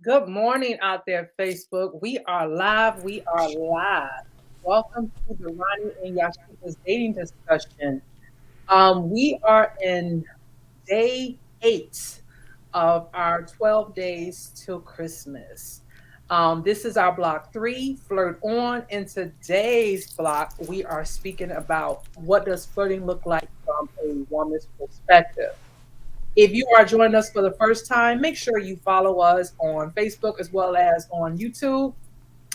Good morning out there, Facebook. We are live. We are live. Welcome to the Ronnie and Yasheka's dating discussion. We are in day 8 of our 12 days till Christmas. This is our block 3, Flirt On. In today's block, we are speaking about what does flirting look like from a woman's perspective. If you are joining us for the first time, make sure you follow us on Facebook as well as on YouTube.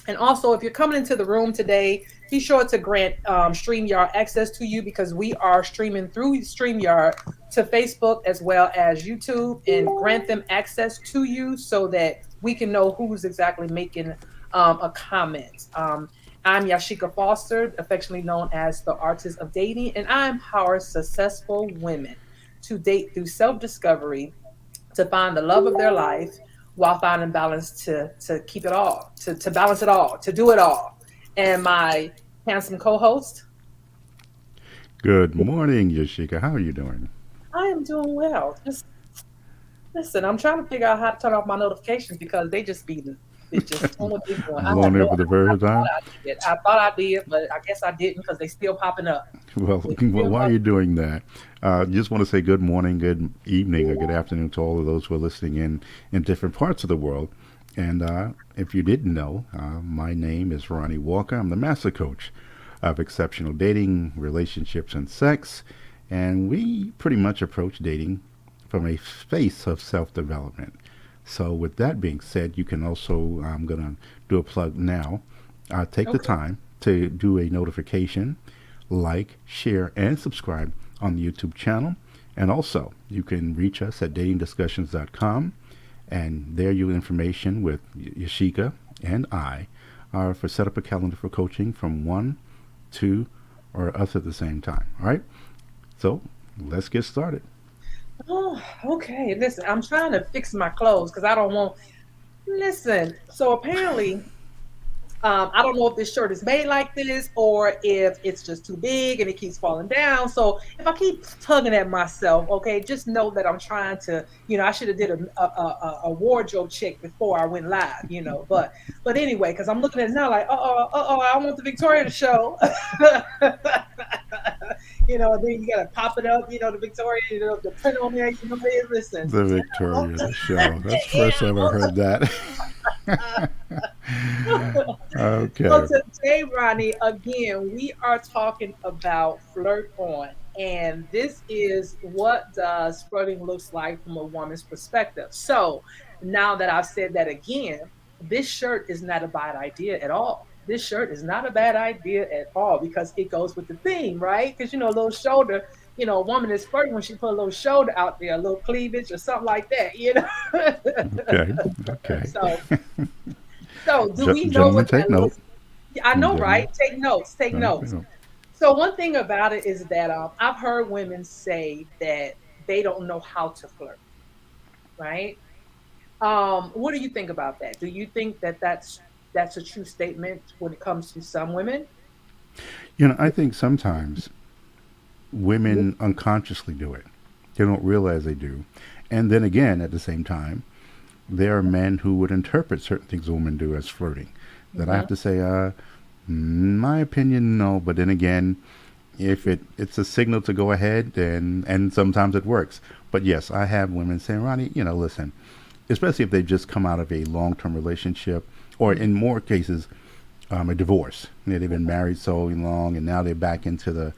And also, if you're coming into the room today, be sure to grant StreamYard access to you because we are streaming through StreamYard to Facebook as well as YouTube and grant them access to you so that we can know who's exactly making a comment. I'm Yasheka Foster, affectionately known as the Artist of Dating, and I empower successful women to date through self discovery, to find the love of their life while finding balance to keep it all, to balance it all, to do it all. And my handsome co-host, Good morning, Yashika. How are you doing? I am doing well. Just listen, I'm trying to figure out how to turn off my notifications because they just doing what they doing. I have Alone no there for the idea. I first thought time? I did. I thought I did, but I guess I didn't because they still popping up. Well, They well, still while popping you're doing that, just want to say good morning, good evening, or good afternoon to all of those who are listening in different parts of the world. And if you didn't know, my name is Ronnie Walker. I'm the master coach of exceptional dating, relationships, and sex. And we pretty much approach dating from a space of self development. So, with that being said, you can also, I'm going to do a plug now. Take the Okay. time to do a notification, like, share, and subscribe on the YouTube channel. And also, you can reach us at datingdiscussions.com. And there, your information with Yashika and I are for set up a calendar for coaching from 1, 2, or us at the same time. All right? So, let's get started. Oh, okay. Listen, I'm trying to fix my clothes because I don't want. Listen. So apparently, I don't know if this shirt is made like this or if it's just too big and it keeps falling down. So if I keep tugging at myself, okay, just know that I'm trying to, I should have did a wardrobe check before I went live, but anyway, because I'm looking at it now like, I want the Victoria to show. Then you gotta pop it up, the Victoria, the print on there, listen. The Victoria, the show. That's the first time I heard that. So Okay. today, Ronnie, again, we are talking about flirt on. And this is what does flirting looks like from a woman's perspective. So now that I've said that again, this shirt is not a bad idea at all. This shirt is not a bad idea at all because it goes with the theme, right? Because a little shoulder, a woman is flirting when she put a little shoulder out there, a little cleavage or something like that. Okay. Okay. So so do we know Gentlemen, what take that note. looks? Yeah, I know, right? Gentlemen, Take notes. Take take notes. note. So one thing about it is that I've heard women say that they don't know how to flirt, right? What do you think about that? Do you think that that's a true statement when it comes to some women? I think sometimes women unconsciously do it. They don't realize they do. And then again, at the same time, there are men who would interpret certain things women do as flirting. That I Mm-hmm. have to say, my opinion, no. But then again, if it's a signal to go ahead, and sometimes it works. But yes, I have women saying, Ronnie, listen, especially if they've just come out of a long term relationship, or in more cases, a divorce. They've been married so long, and now they're back into the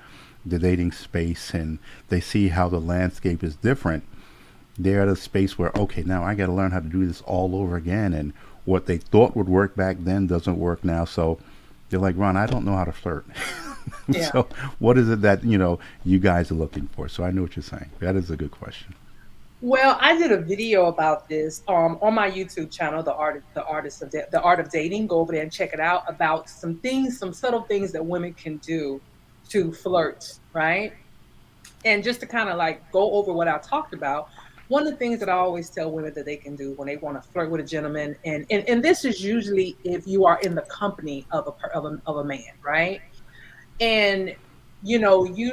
dating space, and they see how the landscape is different. They're at a space where, okay, now I got to learn how to do this all over again, and what they thought would work back then doesn't work now. So they're like, Ron, I don't know how to flirt. Yeah. So what is it that you guys are looking for? So I know what you're saying. That is a good question. Well, I did a video about this on my YouTube channel, the art of dating. Go over there and check it out about some things, some subtle things that women can do to flirt, right? And just to kind of like go over what I talked about, one of the things that I always tell women that they can do when they want to flirt with a gentleman, and this is usually if you are in the company of a man, right? And you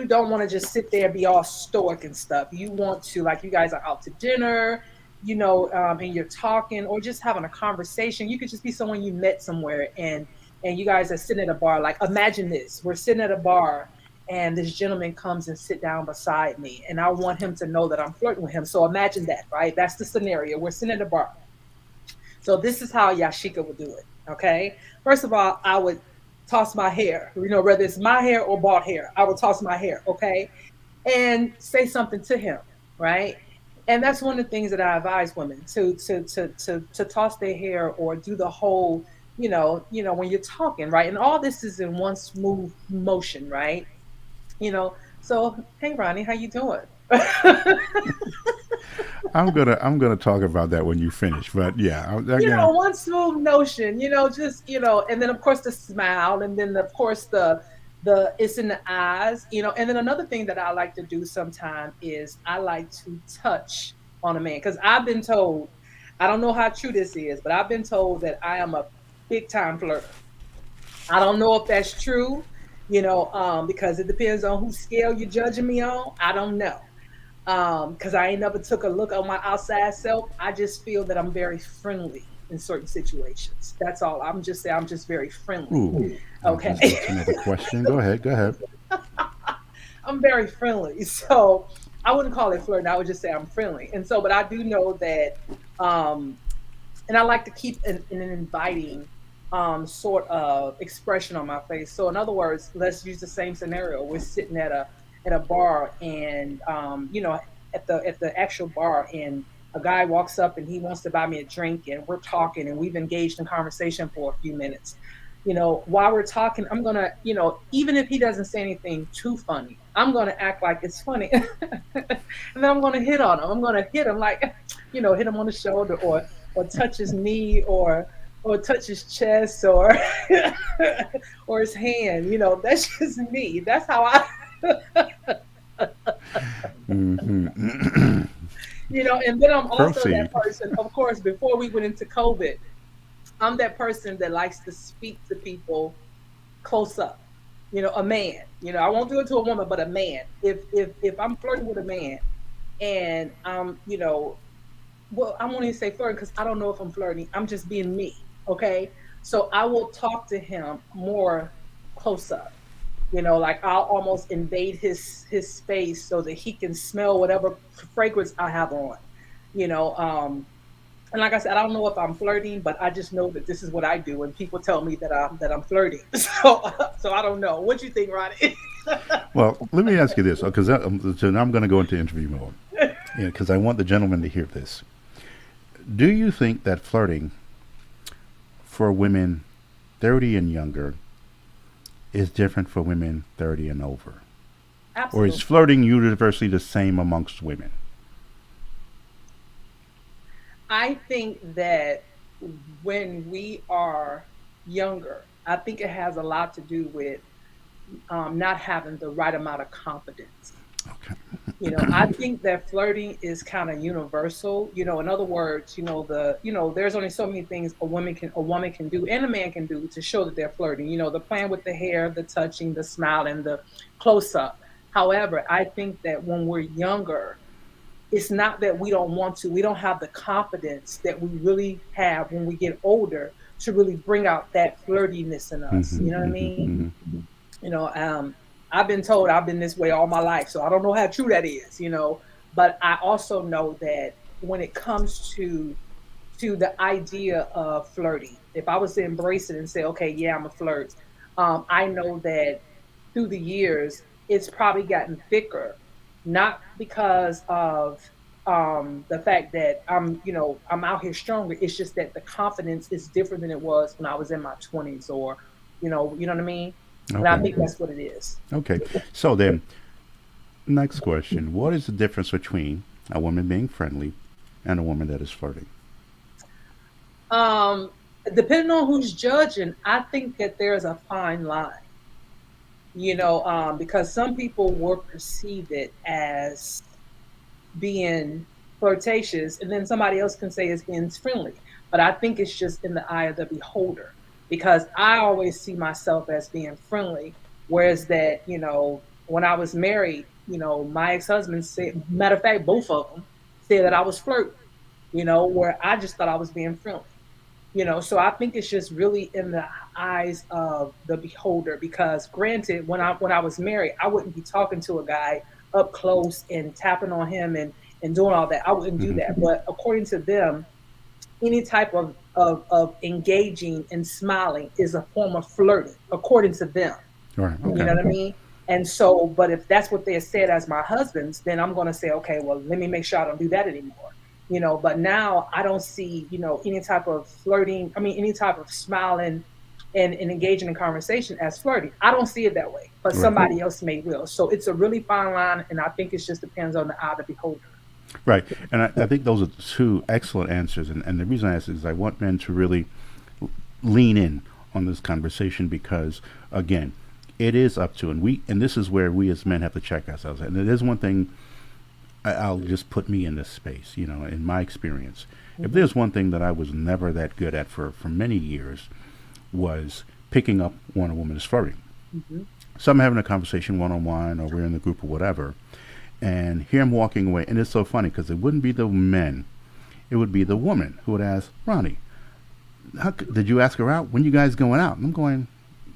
don't want to just sit there and be all stoic and stuff. You want to, like, you guys are out to dinner, and you're talking or just having a conversation. You could just be someone you met somewhere, and you guys are sitting at a bar. Like, imagine this: we're sitting at a bar, and this gentleman comes and sit down beside me, and I want him to know that I'm flirting with him. So imagine that, right? That's the scenario. We're sitting at a bar. So this is how Yashika would do it. Okay. First of all, I would toss my hair, whether it's my hair or bald hair, I would toss my hair. Okay. And say something to him. Right. And that's one of the things that I advise women to toss their hair or do the whole, when you're talking, right? And all this is in one smooth motion, right? So hey Ronnie, how you doing? I'm gonna talk about that when you finish. But yeah, again, One smooth notion, just and then of course the smile, and then of course the it's in the eyes, and then another thing that I like to do sometime is I like to touch on a man because I've been told, I don't know how true this is, but I've been told that I am a big time flirter. I don't know if that's true, because it depends on whose scale you're judging me on. I don't know because I ain't never took a look at my outside self. I just feel that I'm very friendly in certain situations. That's all. I'm just saying I'm just very friendly. ooh, Okay. that's another question. Go ahead. Go ahead. I'm very friendly. So I wouldn't call it flirting. I would just say I'm friendly. And so, but I do know that, um, and I like to keep an inviting sort of expression on my face. So in other words, let's use the same scenario. We're sitting at a bar, and at the actual bar, and a guy walks up and he wants to buy me a drink, and we're talking, and we've engaged in conversation for a few minutes. While we're talking, I'm gonna, even if he doesn't say anything too funny, I'm gonna act like it's funny, and then I'm gonna hit on him. I'm gonna hit him like, hit him on the shoulder, or touch his knee, or touch his chest, or or his hand. That's just me. That's how I. Hmm. And then I'm also that Proceed. person, of course, before we went into COVID, I'm that person that likes to speak to people close up. A man. I won't do it to a woman, but a man. If I'm flirting with a man, and well, I won't even say flirting because I don't know if I'm flirting. I'm just being me. Okay. So I will talk to him more close up. Like I'll almost invade his space so that he can smell whatever fragrance I have on. You know, um, and like I said, I don't know if I'm flirting, but I just know that this is what I do, and people tell me that I'm flirting. So I don't know. What do you think, Ronnie? Well, let me ask you this, because so now I'm going to go into interview mode. Yeah, because I want the gentleman to hear this. Do you think that flirting for women 30 and younger is different for women 30 and over? Or is Absolutely. flirting universally the same amongst women? I think that when we are younger, I think it has a lot to do with not having the right amount of confidence. Okay. I think that flirting is kind of universal. In other words, there's only so many things a woman can do and a man can do to show that they're flirting. The playing with the hair, the touching, the smile, and the close up. However, I think that when we're younger, it's not that we don't want to. We don't have the confidence that we really have when we get older to really bring out that flirtiness in us. Hmm. You know what I Hmm. mean? Hmm. You know, um, I've been told I've been this way all my life, so I don't know how true that is. But I also know that when it comes to the idea of flirting, if I was to embrace it and say, okay, yeah, I'm a flirt, I know that through the years it's probably gotten thicker, not because of the fact that I'm out here stronger. It's just that the confidence is different than it was when I was in my 20s, or you know what I mean. And I Okay. think that's what it is. Okay. So then, next question. What is the difference between a woman being friendly and a woman that is flirting? Um, Depending on who's judging, I think that there's a fine line. Because some people will perceive it as being flirtatious, and then somebody else can say it's being friendly. But I think it's just in the eye of the beholder, because I always see myself as being friendly, whereas that when I was married, my ex-husband said, matter of fact, both of them said that I was flirting. where I just thought I was being friendly. So I think it's just really in the eyes of the beholder, because granted, when I was married, I wouldn't be talking to a guy up close and tapping on him and doing all that. I wouldn't do Hmm. that. But according to them, any type of engaging and smiling is a form of flirting, according to them. Right. You Okay. know what I mean? And so, but if that's what they said as my husbands, then I'm going to say, okay, well, let me make sure I don't do that anymore. But now I don't see, any type of flirting. I mean, any type of smiling and engaging in conversation as flirting. I don't see it that way, but Right. somebody else may will. So it's a really fine line. And I think it just depends on the eye of the beholder. Right. And I think those are two excellent answers. And the reason I ask is I want men to really lean in on this conversation because, again, it is up to, and this is where we as men have to check ourselves. And it is one thing, I'll just put me in this space, in my experience. If Hmm. there's one thing that I was never that good at for many years, was picking up when a woman is flirting. Hmm. So I'm having a conversation one on one, or we're in the group or whatever, and here I'm walking away, and it's so funny because it wouldn't be the men, it would be the woman who would ask Ronnie, did you ask her out? When you guys going out? And I'm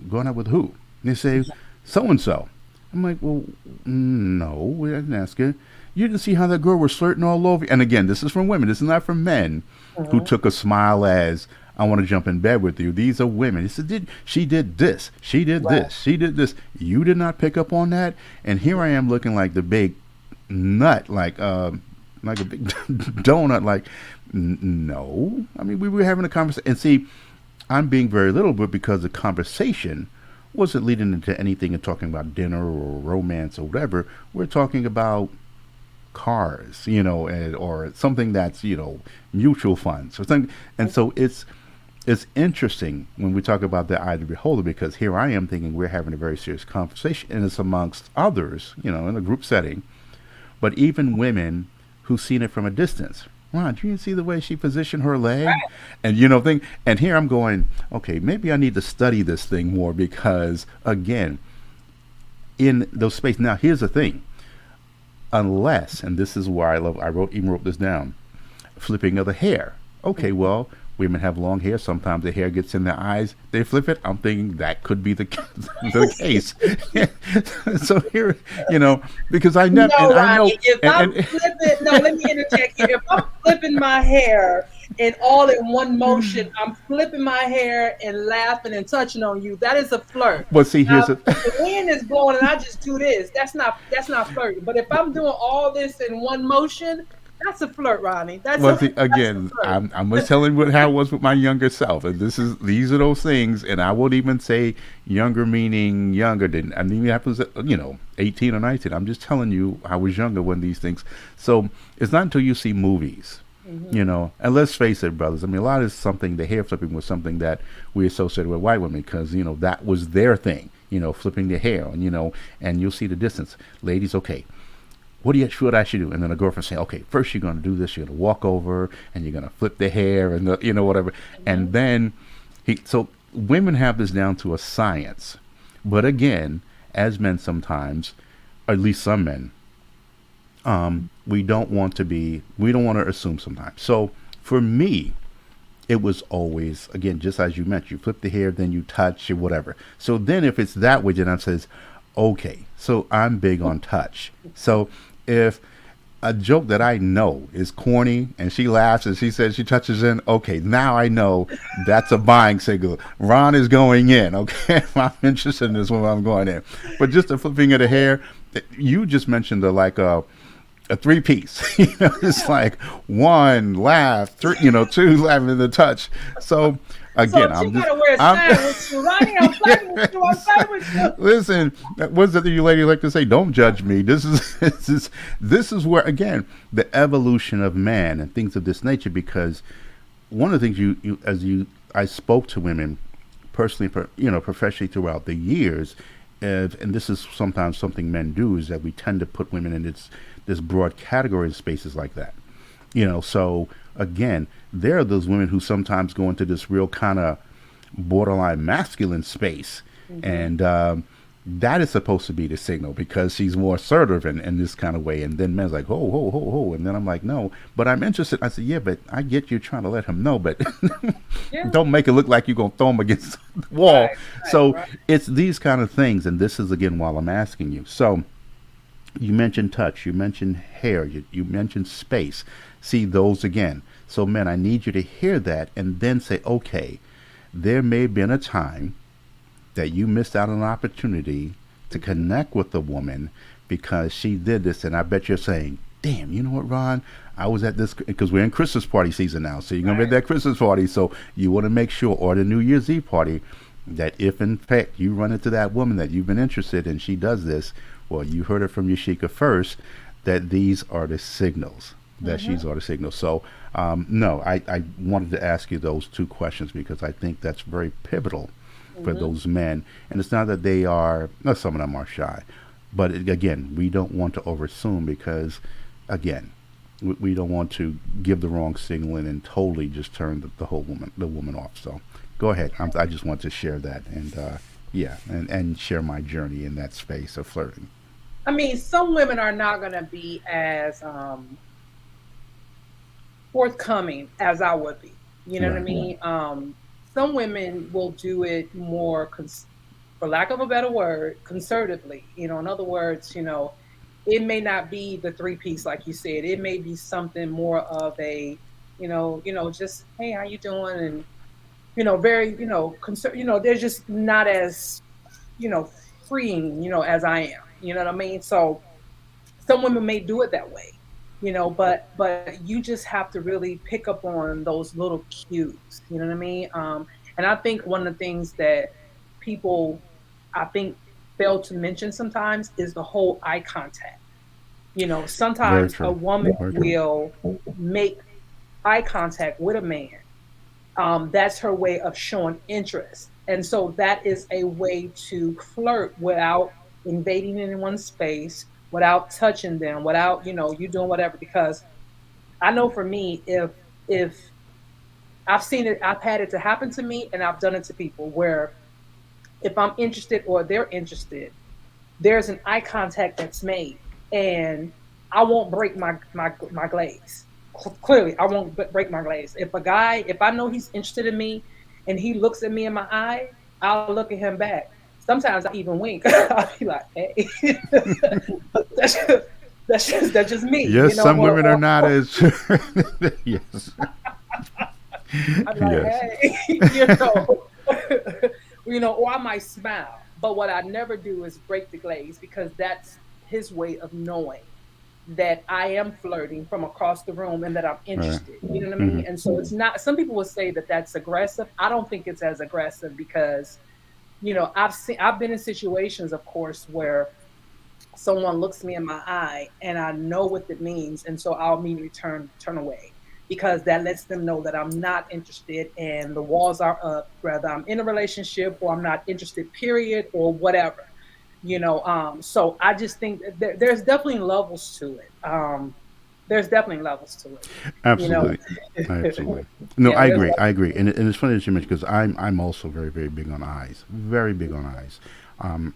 going out with who? And they say, so and so. I'm like, well, no, we didn't ask her. You didn't see how that girl was flirting all over you. And again, this is from women. This is not from men who Hmm. took a smile as, I want to jump in bed with you. These are women. He said, she did this. She did Right. this. She did this. You did not pick up on that. And here I am looking like the big nut, like a big donut. Like, no. I mean, we were having a conversation. And see, I'm being very little bit because the conversation wasn't leading into anything and talking about dinner or romance or whatever. We're talking about cars, or something that's mutual funds or something. And so it's interesting when we talk about the eye of the beholder because here I am thinking we're having a very serious conversation and it's amongst others, in a group setting, but even women who've seen it from a distance. Ron, do you see the way she positioned her leg? And and here I'm going, okay, maybe I need to study this thing more because again, in those space. Now here's the thing. Unless, and this is where I wrote this down, flipping of the hair. Okay, well, women have long hair. Sometimes the hair gets in their eyes. They flip it. I'm thinking that could be the the case. So here, because I never, and No, I know, Ronnie, if I'm and flipping, no, let me interject here. If I'm flipping my hair and all in one motion, I'm flipping my hair and laughing and touching on you. That is a flirt. but see, Now, here's a if the wind is blowing and I just do this, that's not flirting. But if I'm doing all this in one motion, that's a flirt, Ronnie. That's a well, see, that's a again, flirt. I'm just telling you how it was with my younger self, and these are those things, and I won't even say younger meaning younger than I mean it happens, 18 or 19. I'm just telling you I was younger when these things. So it's not until you see movies, Hmm. and let's face it, brothers. I mean, a lot of something. The hair flipping was something that we associated with white women because that was their thing. Flipping their hair, and you'll see the distance, ladies. Okay, what I should do? And then the girlfriend say, okay, first you're going to do this. You're going to walk over and you're going to flip the hair and whatever. Hmm. And then so women have this down to a science. But again, as men sometimes, or at least some men, we don't want to assume sometimes. So for me, it was always, again, just as you mentioned, you flip the hair, then you touch or whatever. So then if it's that way, then I says, okay, so I'm big on touch. So if a joke that I know is corny and she laughs and she says she touches in, okay, now I know that's a buying signal. Ron is going in, okay? If I'm interested in this one, I'm going in. But just the flipping of the hair, you just mentioned a three piece. It's like one laugh, three, two laugh and the touch. So So again, you gotta wear a I'm sign with you, Ronnie. I'm flirting with you. I'm flirting with you. listen. What's that you lady like to say? Don't judge me. This is this is where again the evolution of man and things of this nature. Because one of the things I spoke to women personally, professionally throughout the years, and this is sometimes something men do is that we tend to put women in this broad category of spaces like that. So again, there are those women who sometimes go into this real kind of borderline masculine space, Hmm. and that is supposed to be the signal because she's more assertive in this kind of way. And then men's like, ho, ho, ho, ho. And then I'm like, no, but I'm interested. I said, yeah, but I get you trying to let him know, but Yeah. don't make it look like you're going to throw him against the wall. Right. Right. So Right. it's these kind of things. And this is, again, while I'm asking you. So you mentioned touch, you mentioned hair, you mentioned space. See those again. So, men, I need you to hear that and then say, okay, there may have been a time that you missed out on an opportunity to Hmm. connect with a woman because she did this. And I bet you're saying, damn, you know what, Ron? I was at this because we're in Christmas party season now. So you're going to be at Right. that Christmas party. So you want to make sure, or the New Year's Eve party, that if in fact you run into that woman that you've been interested in, she does this, well, you heard it from Yashika first, that these are the signals. That Hmm. she's are the signals. So, no, I wanted to ask you those two questions because I think that's very pivotal for Hmm. those men. And it's not that they are, no, some of them are shy, but again, we don't want to overassume because, again, we don't want to give the wrong signal and then totally just turn the whole woman off. So, go ahead. I just want to share that and yeah, and share my journey in that space of flirting. I mean, some women are not going to be as forthcoming as I would be. You know what I Right. mean? Some women will do it more, for lack of a better word, conservatively. In other words, it may not be the three piece like you said. It may be something more of a, just hey, how you doing? And very, they're just not as, you know, freeing, as I am. You know what I mean? So some women may do it that way, but you just have to really pick up on those little cues. You know what I mean? And I think one of the things that people, I think, fail to mention sometimes is the whole eye contact. Very Sometimes a true. woman Very true. will make eye contact with a man. That's her way of showing interest. And so that is a way to flirt without invading anyone's space, without touching them, without, you doing whatever. Because I know for me, if I've seen it, I've had it to happen to me and I've done it to people where if I'm interested or they're interested, there's an eye contact that's made and I won't break my glaze. Clearly, I won't break my glaze. If I know he's interested in me and he looks at me in my eye, I'll look at him back. Sometimes I even wink. I'll be like, hey, that's just, that's just me, Yes, some women are not or as. Yes. I'm like, Yes. hey, or I might smile. But what I never do is break the glaze because that's his way of knowing that I am flirting from across the room and that I'm Right. interested. You know what I Hmm. mean? And so it's not, some people would say that that's aggressive. I don't think it's as aggressive because, I've been in situations, of course, where someone looks me in my eye and I know what it means. And so I'll immediately turn away because that lets them know that I'm not interested and the walls are up, whether I'm in a relationship or I'm not interested, period, or whatever. So I just think that there's definitely levels to it. There's definitely levels to it. You know, Absolutely. Absolutely. No, yeah, I there's agree. I agree. And it's funny that you mentioned because I'm also very, very big on eyes. Very big on eyes.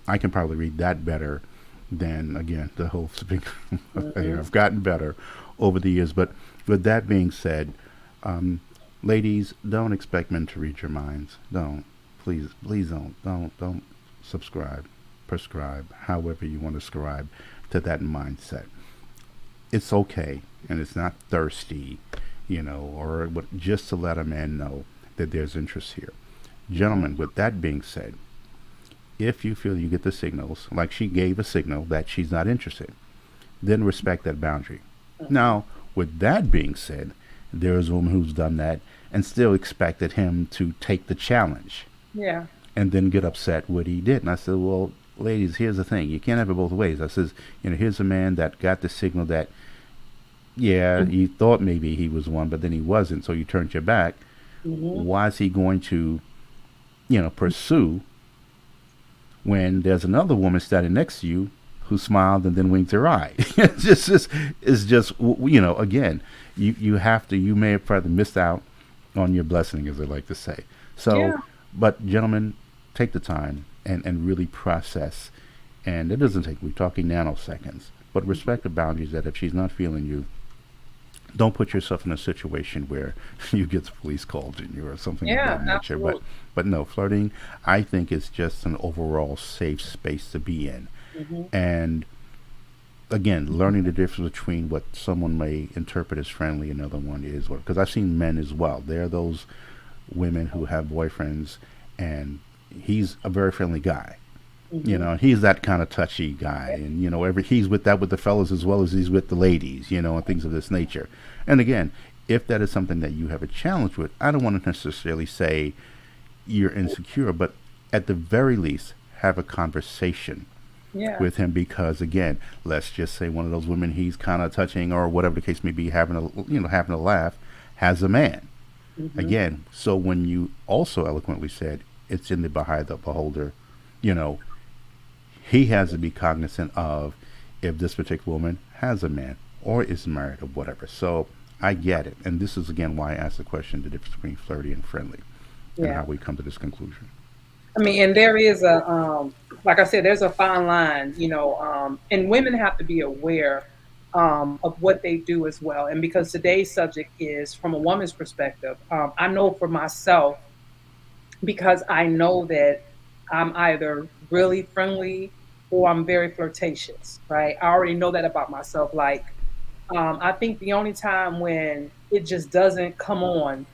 I can probably read that better than, again, the whole speak. hmm. I've gotten better over the years. But with that being said, um, ladies, don't expect men to read your minds. Don't. Please, please don't subscribe, prescribe, however you want to subscribe to that mindset. It's okay and it's not thirsty, or what, just to let a man know that there's interest here. Hmm. Gentlemen, with that being said, if you feel you get the signals, like she gave a signal that she's not interested, then respect that boundary. Hmm. Now, with that being said, there is a woman who's done that and still expected him to take the challenge Yeah. and then get upset what he did. And I said, well, ladies, here's the thing. You can't have it both ways. I says, here's a man that got the signal that yeah, you thought maybe he was one, but then he wasn't, so you turned your back. Hmm. Why is he going to, pursue when there's another woman standing next to you who smiled and then winked her eye? It's just, again, you have to, you may have probably missed out on your blessing, as they like to say. So, Yeah. but gentlemen, take the time and really process. And it doesn't take, we're talking nanoseconds. But respect the boundaries that if she's not feeling you, don't put yourself in a situation where you get the police called on you or something of Yeah, that nature. absolutely. But no, flirting, I think, is just an overall safe space to be in. Hmm. And again, learning the difference between what someone may interpret as friendly, another one is what. Because I've seen men as well. There are those women who have boyfriends, and he's a very friendly guy. You Hmm. know, he's that kind of touchy guy, and every he's with that with the fellas as well as he's with the ladies, and things of this nature. And again, if that is something that you have a challenge with, I don't want to necessarily say you're insecure, but at the very least, have a conversation Yeah. with him because again, let's just say one of those women he's kind of touching or whatever the case may be, having a laugh, has a man. Hmm. Again, so when you also eloquently said it's in the behind the beholder, you know, he has to be cognizant of if this particular woman has a man or is married or whatever. So I get it. And this is again why I asked the question, the difference between flirty and friendly and Yeah. how we come to this conclusion. I mean, and there is a, like I said, there's a fine line, and women have to be aware of what they do as well. And because today's subject is from a woman's perspective, I know for myself, because I know that I'm either really friendly or I'm very flirtatious, right? I already know that about myself. Like, I think the only time when it just doesn't come on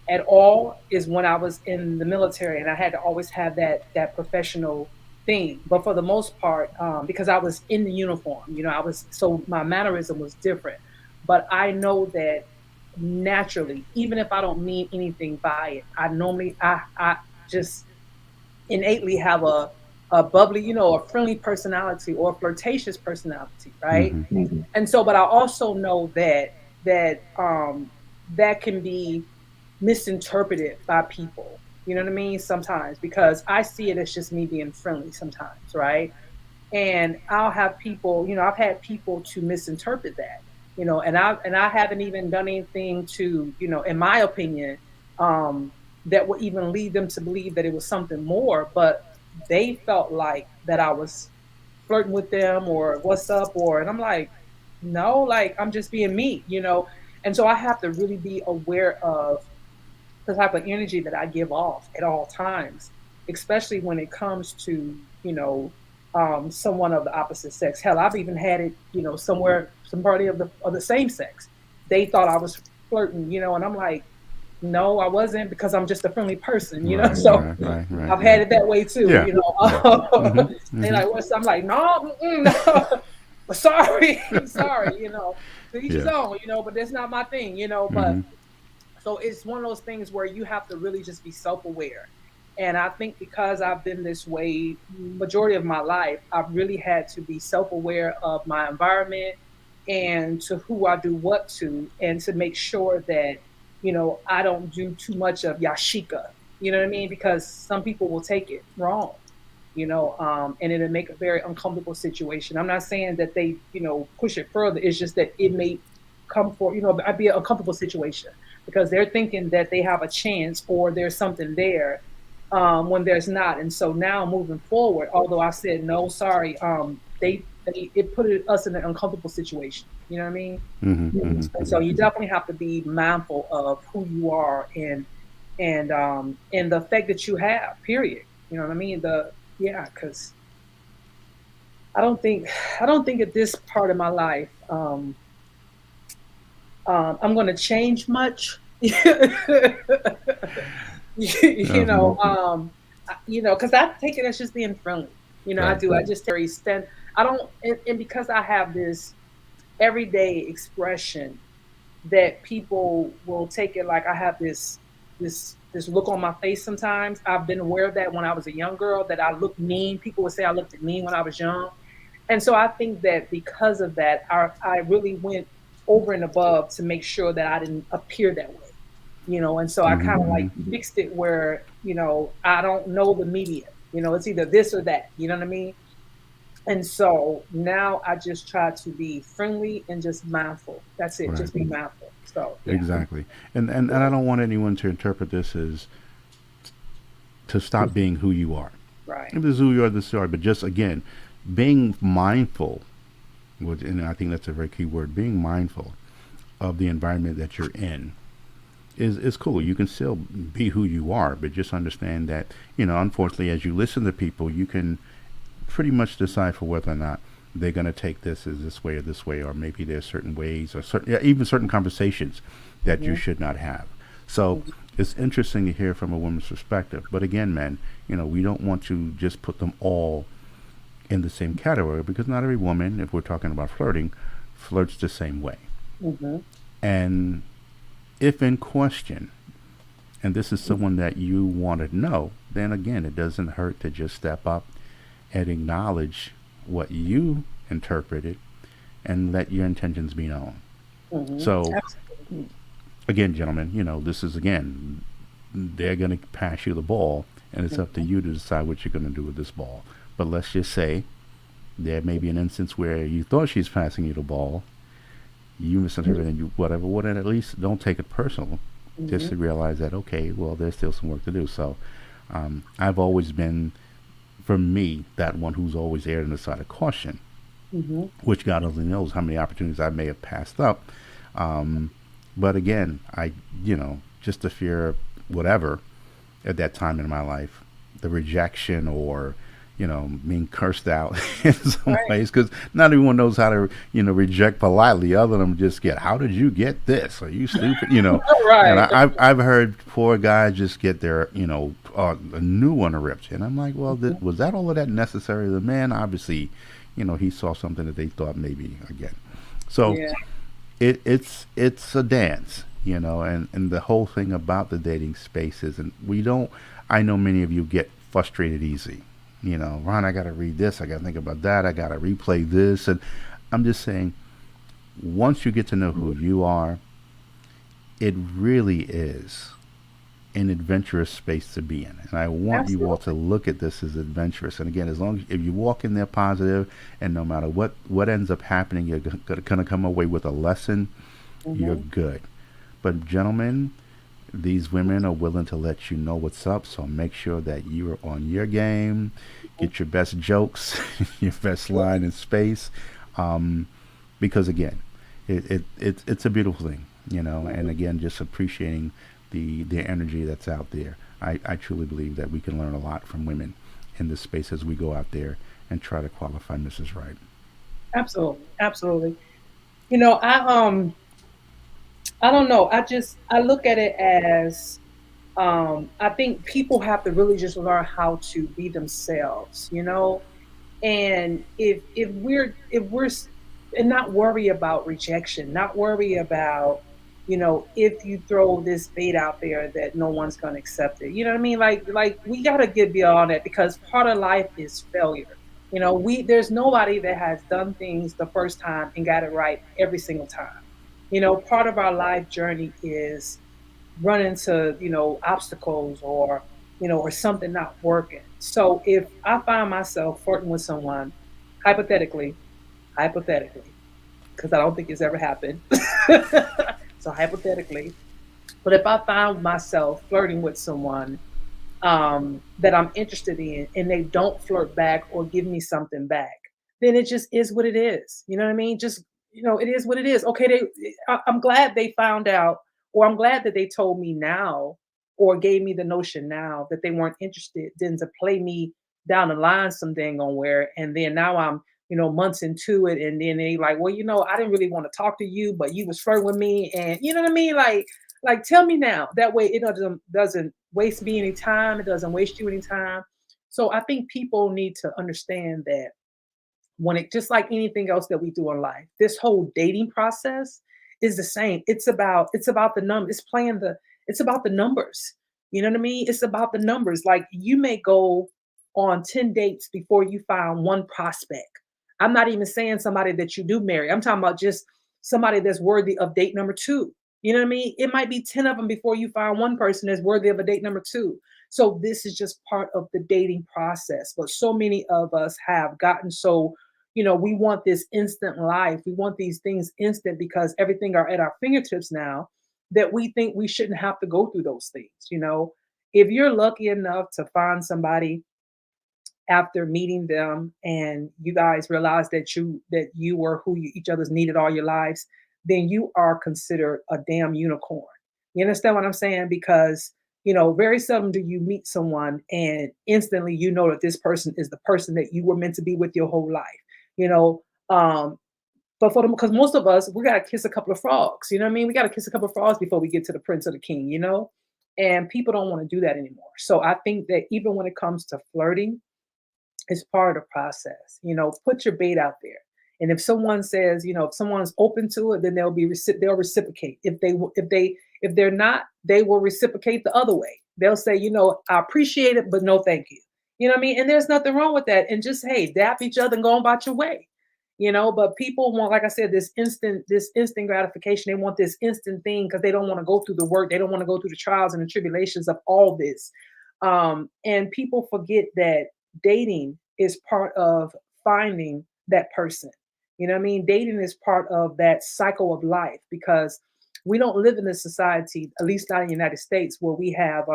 at all is when I was in the military and I had to always have that professional thing. But for the most part, because I was in the uniform, I was so my mannerism was different. But I know that naturally, even if I don't mean anything by it, I just innately have a bubbly, a friendly personality or a flirtatious personality, right? Mm-hmm. And so, but I also know that can be misinterpreted by people. You know what I mean? Sometimes because I see it as just me being friendly sometimes, right? And I'll have people, I've had people to misinterpret that, and I haven't even done anything to, in my opinion, um, that would even lead them to believe that it was something more, but they felt like that I was flirting with them or what's up, or and I'm like, no, like I'm just being me. And so I have to really be aware of the type of energy that I give off at all times, especially when it comes to, someone of the opposite sex. Hell, I've even had it, somewhere, somebody of the same sex. They thought I was flirting, and I'm like, no, I wasn't because I'm just a friendly person. Right, So right, right, right. I've had Yeah. it that way too, Yeah. Yeah. Mm-hmm. They Mm-hmm. like, what's I'm like, no, no, sorry, sorry. To each his Yeah. own, but that's not my thing. But Mm-hmm. so it's one of those things where you have to really just be self-aware. And I think because I've been this way majority of my life, I've really had to be self-aware of my environment and to who I do what to, and to make sure that, I don't do too much of Yasheka. You know what I mean? Because some people will take it wrong, and it'll make a very uncomfortable situation. I'm not saying that they, push it further. It's just that it may come for, I'd be an uncomfortable situation because they're thinking that they have a chance or there's something there, when there's not. And so now moving forward, although I said no, sorry, they it put us in an uncomfortable situation. You know what I mean? Mm-hmm. Mm-hmm. And so you definitely have to be mindful of who you are and the effect that you have. Period. You know what I mean? Because I don't think at this part of my life, I'm going to change much. you Uh-huh. know, um, because I take it as just being friendly. I Right. do. I just very stand. I don't, and because I have this everyday expression that people will take it like I have this look on my face. Sometimes I've been aware of that when I was a young girl that I looked mean. People would say I looked mean when I was young, and so I think that because of that, I really went over and above to make sure that I didn't appear that way. And so I Mm-hmm. kind of like Mm-hmm. fixed it where, I don't know the media. It's either this or that. You know what I mean? And so now I just try to be friendly and just mindful. That's it. Right. Just be mindful. So yeah. Exactly. And I don't want anyone to interpret this as to stop being who you are. Right. If this is who you are, this is who you are. But just again, being mindful, and I think that's a very key word, being mindful of the environment that you're in is cool. You can still be who you are, but just understand that, unfortunately, as you listen to people, you can pretty much decide for whether or not they're going to take this as this way, or maybe there's certain ways, or certain, yeah, even certain conversations that you Mhm, should not have. So mhm, it's interesting to hear from a woman's perspective. But again, man, we don't want to just put them all in the same category, because not every woman, if we're talking about flirting, flirts the same way. mhm, And if in question, and this is someone that you want to know, then again, it doesn't hurt to just step up and acknowledge what you interpreted and let your intentions be known. mhm. So, Absolutely. again, gentlemen, this is again, they're going to pass you the ball, and it's up to Mhm, you to decide what you're going to do with this ball. But let's just say there may be an instance where you thought she's passing you the ball, you misinterpreted, and you whatever. Well, then at least don't take it personal. Just mhm, to realize that, okay, well, there's still some work to do. So, I've always been, for me, that one who's always erred on the side of caution, mhm. which God only knows how many opportunities I may have passed up. Um, but again, just the fear of whatever at that time in my life, the rejection, or being cursed out in some Right. ways, because not everyone knows how to reject politely. Other than just get, how did you get this? Are you stupid? And Right. I've heard poor guys just get their a new one ripped, and I'm like, well, Mhm. was that all of that necessary? The man obviously, he saw something that they thought maybe again. So Yeah. it's a dance, and the whole thing about the dating space is, and we don't. I know many of you get frustrated easy. Ron, I got to read this. I got to think about that. I got to replay this, and I'm just saying, once you get to know who you are, it really is an adventurous space to be in. And I want you all to Absolutely. look at this as adventurous. And again, as long as if you walk in there positive, and no matter what ends up happening, you're going to come away with a lesson. You're Mhm. good. But gentlemen, these women are willing to let you know what's up. So make sure that you're on your game. Mhm. Get your best jokes, your best line in space. Um, because again, it's a beautiful thing, and Mhm. again, just appreciating the energy that's out there. I truly believe that we can learn a lot from women in this space as we go out there and try to qualify Mrs. Right. Absolutely. Absolutely. You know, I don't know. I look at it as I think people have to really just learn how to be themselves, and and not worry about rejection, not worry about, if you throw this bait out there that no one's going to accept it. You know what I mean? Like we got to get beyond that, because part of life is failure. We there's nobody that has done things the first time and got it right every single time. Part of our life journey is run into, obstacles, or something not working. So if I find myself flirting with someone, hypothetically, hypothetically, because I don't think it's ever happened. So hypothetically, but if I found myself flirting with someone that I'm interested in, and they don't flirt back or give me something back, then it just is what it is. You know what I mean? Just, it is what it is. Okay, I'm glad they found out, or I'm glad that they told me now, or gave me the notion now that they weren't interested, than to play me down the line some dang on where, and then now I'm, months into it, and then they like, well, I didn't really want to talk to you, but you was flirting with me, and you know what I mean, like, tell me now. That way, it doesn't waste me any time. It doesn't waste you any time. So I think people need to understand that when it just like anything else that we do in life, this whole dating process is the same. It's about the number. It's about the numbers. You know what I mean? It's about the numbers. Like you may go on 10 dates before you find one prospect. I'm not even saying somebody that you do marry. I'm talking about just somebody that's worthy of date number two. You know what I mean? It might be 10 of them before you find one person that's worthy of a date number two. So this is just part of the dating process. But so many of us have gotten so, we want this instant life. We want these things instant because everything are at our fingertips now, that we think we shouldn't have to go through those things. If you're lucky enough to find somebody after meeting them and you guys realize that you were who you each other's needed all your lives, then you are considered a damn unicorn. You understand what I'm saying? Because very seldom do you meet someone and instantly you know that this person is the person that you were meant to be with your whole life. You know, um, but for them, because most of us, we gotta kiss a couple of frogs. You know what I mean? We gotta kiss a couple of frogs before we get to the prince or the king. And people don't want to do that anymore. So I think that even when it comes to flirting, it's part of the process. Put your bait out there. And if someone says, if someone's open to it, then they'll reciprocate. If they're not, they will reciprocate the other way. They'll say, I appreciate it, but no thank you. You know what I mean? And there's nothing wrong with that. And just hey, dap each other and go about your way. But people want, like I said, this instant gratification. They want this instant thing because they don't want to go through the work. They don't want to go through the trials and the tribulations of all this. And people forget that dating is part of finding that person. You know what I mean? Dating is part of that cycle of life because we don't live in a society, at least not in the United States, where we have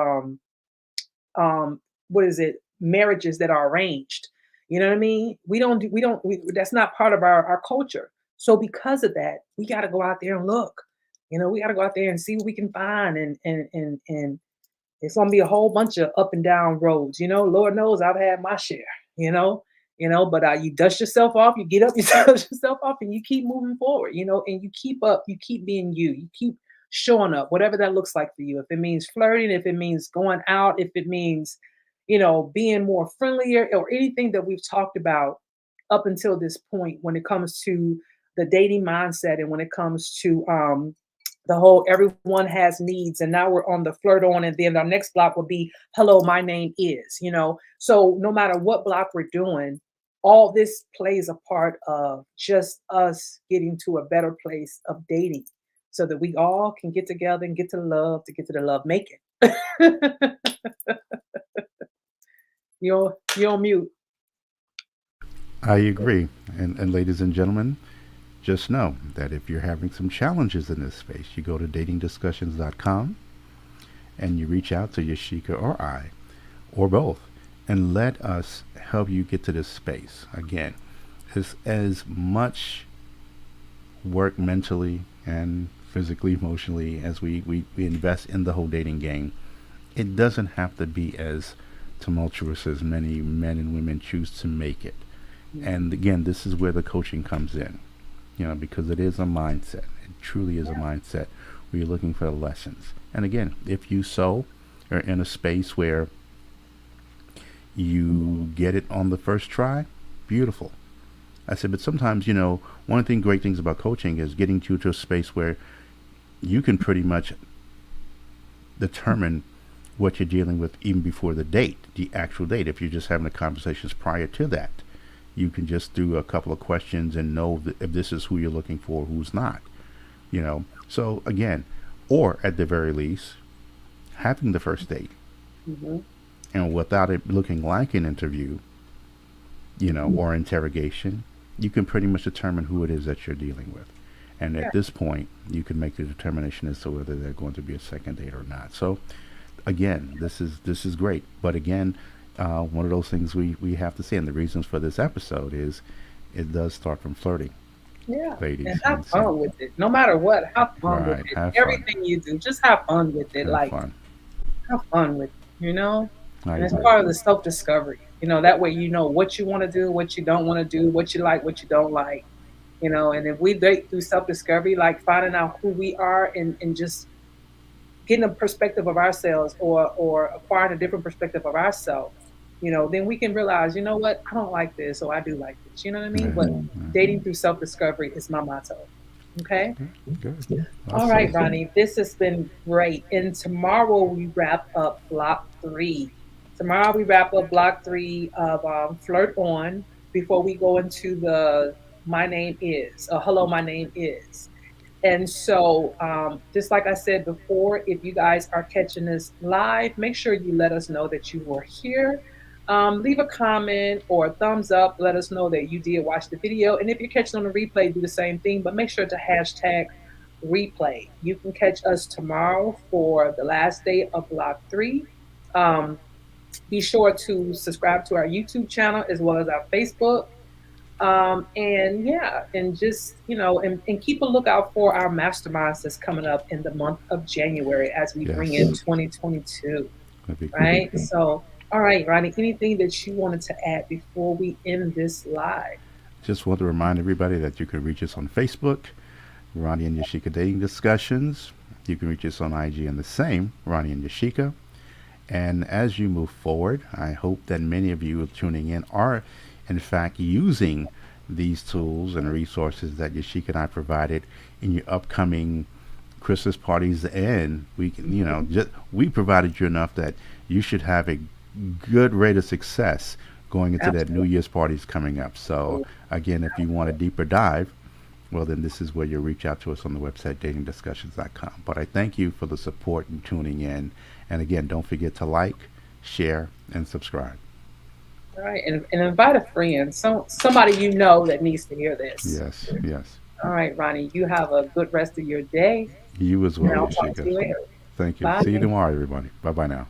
what is it, marriages that are arranged. You know what I mean? That's not part of our culture. So because of that, we got to go out there and look. We got to go out there and see what we can find, and it's gonna be a whole bunch of up and down roads. Lord knows I've had my share. You know, but you dust yourself off, you get up, you dust yourself off, and you keep moving forward. And you keep up, you keep being you keep showing up, whatever that looks like for you. If it means flirting, if it means going out, if it means, being more friendlier, or anything that we've talked about up until this point when it comes to the dating mindset and when it comes to the whole everyone has needs, and now we're on the flirt on, and then our next block will be hello my name is. So no matter what block we're doing, all this plays a part of just us getting to a better place of dating so that we all can get together and get to the love making. You're on mute. I agree. And ladies and gentlemen, just know that if you're having some challenges in this space, you go to datingdiscussions.com and you reach out to Yashika or I, or both, and let us help you get to this space. Again, it's as much work mentally and physically, emotionally as we invest in the whole dating game. It doesn't have to be as tumultuous as many men and women choose to make it. And again, this is where the coaching comes in, because it is a mindset. It truly is a mindset where you're looking for the lessons. And again, if you so are in a space where you get it on the first try, beautiful. I said, but sometimes, one of the great things about coaching is getting you to a space where you can pretty much determine what you're dealing with even before the date, the actual date. If you're just having the conversations prior to that, you can just do a couple of questions and know if this is who you're looking for, who's not. So again, or at the very least, having the first date, Hmm. and without it looking like an interview, or interrogation, you can pretty much determine who it is that you're dealing with. And Yeah. at this point, you can make the determination as to whether they're going to be a second date or not. So again, this is great. But again, one of those things we have to say, and the reasons for this episode is it does start from flirting, Yeah. And ladies. have And so, fun with it. No matter what, have fun with right, it. have fun, Everything you do, just have fun with it. have Like, fun. have fun with it. I And it's agree. part of the self discovery. That way you know what you want to do, what you don't want to do, what you like, what you don't like. And if we date through self discovery, like finding out who we are and just getting a perspective of ourselves, or acquiring a different perspective of ourselves, then we can realize, you know what, I don't like this, or I do like this. You know what I mean? Yeah, But yeah. dating through self discovery is my motto. Okay. Okay, good. All right, Awesome. Ronnie, this has been great. And tomorrow we wrap up block three. Tomorrow we wrap up block three of Flirt On before we go into the My Name Is, Hello, My Name Is. And so, just like I said before, if you guys are catching this live, make sure you let us know that you were here. Leave a comment or a thumbs up. Let us know that you did watch the video. And if you're catching on the replay, do the same thing, but make sure to hashtag replay. You can catch us tomorrow for the last day of block three. Um, Be sure to subscribe to our YouTube channel as well as our Facebook. And yeah, and just, and keep a lookout for our masterminds that's coming up in the month of January as we bring in Yes, 2022. that'd be great. Right? So, all right, Ronnie, anything that you wanted to add before we end this live? Just want to remind everybody that you can reach us on Facebook, Ronnie and Yasheka Dating Discussions. You can reach us on IG in the same, Ronnie and Yasheka. And as you move forward, I hope that many of you tuning in are, in fact, using these tools and resources that Yashika and I provided in your upcoming Christmas parties. And we can, just we provided you enough that you should have a good rate of success going into that New Absolutely. Year's parties coming up. So, again, if you want a deeper dive, well, then this is where you'll reach out to us on the website, datingdiscussions.com. But I thank you for the support and tuning in. And again, don't forget to like, share, and subscribe. All right, and invite a friend, somebody you know that needs to hear this. Yes, yes. All right, Ronnie, you have a good rest of your day, You as and well, I'll talk to Yashika. you later. Thank you. See you Bye. tomorrow, everybody. Bye bye now.